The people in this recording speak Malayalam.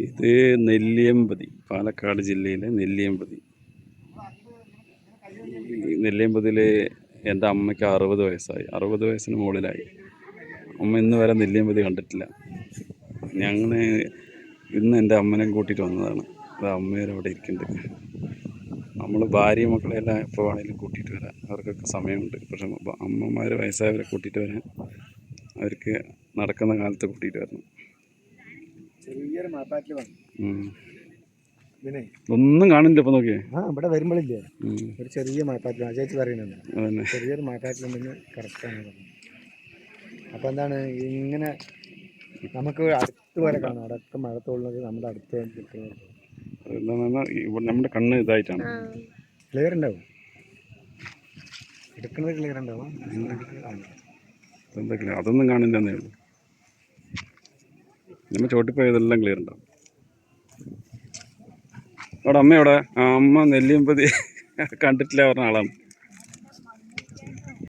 ഇത് നെല്ലിയമ്പതി, പാലക്കാട് ജില്ലയിലെ നെല്ലിയമ്പതി. നെല്ലിയമ്പതിയിൽ എൻ്റെ അമ്മയ്ക്ക് 60 വയസ്സായി, 60 വയസ്സിന് മുകളിലായി. അമ്മ ഇന്ന് വരെ നെല്ലിയമ്പതി കണ്ടിട്ടില്ല. ഞങ്ങൾ ഇന്ന് എൻ്റെ അമ്മനെ കൂട്ടിയിട്ട് വന്നതാണ്. അത് അമ്മേരവിടെ ഇരിക്കുന്നുണ്ട്. നമ്മൾ ഭാര്യ മക്കളെല്ലാം എപ്പോൾ വേണമെങ്കിലും കൂട്ടിയിട്ട് വരാം, അവർക്കൊക്കെ സമയമുണ്ട്. പക്ഷെ അമ്മമാർ വയസ്സായവരെ കൂട്ടിയിട്ട് വരാൻ അവർക്ക് നടക്കുന്ന കാലത്ത് കൂട്ടിയിട്ട് വരണം. ചെറിയൊരു മാപ്പാറ്റിൽ വന്നു. ഒന്നും കാണില്ല ഇപ്പൊ നോക്കിയേ. ഇവിടെ വരുമ്പോഴില്ലേ ഒരു ചെറിയ മാപ്പാറ്റിൽ ചേച്ചി പറയുന്നുണ്ട്, ചെറിയൊരു മാപ്പാറ്റിലുണ്ടെന്ന് കറക്റ്റാണ് പറഞ്ഞത്. അപ്പോൾ എന്താണ് ഇങ്ങനെ നമുക്ക് അടുത്ത് വരെ കാണാം. അവിടെയൊക്കെ മഴ തോന്നുന്നത് നമ്മുടെ അടുത്ത് നമ്മുടെ കണ്ണ് ഇതായിട്ടാണ്. ക്ലിയർ ഉണ്ടാവും, എടുക്കുന്നത് ക്ലിയർ ഉണ്ടാവും. എന്തൊക്കെയാണ് അതൊന്നും കാണില്ലെന്നേ ഉള്ളൂ. നമ്മൾ ചോട്ടിപ്പോയതെല്ലാം ക്ലിയർ ഉണ്ടാവും. അവിടെ അമ്മയോടെ അമ്മ നെല്ലിയമ്പതി കണ്ടിട്ടില്ല പറഞ്ഞ ആളാണ്.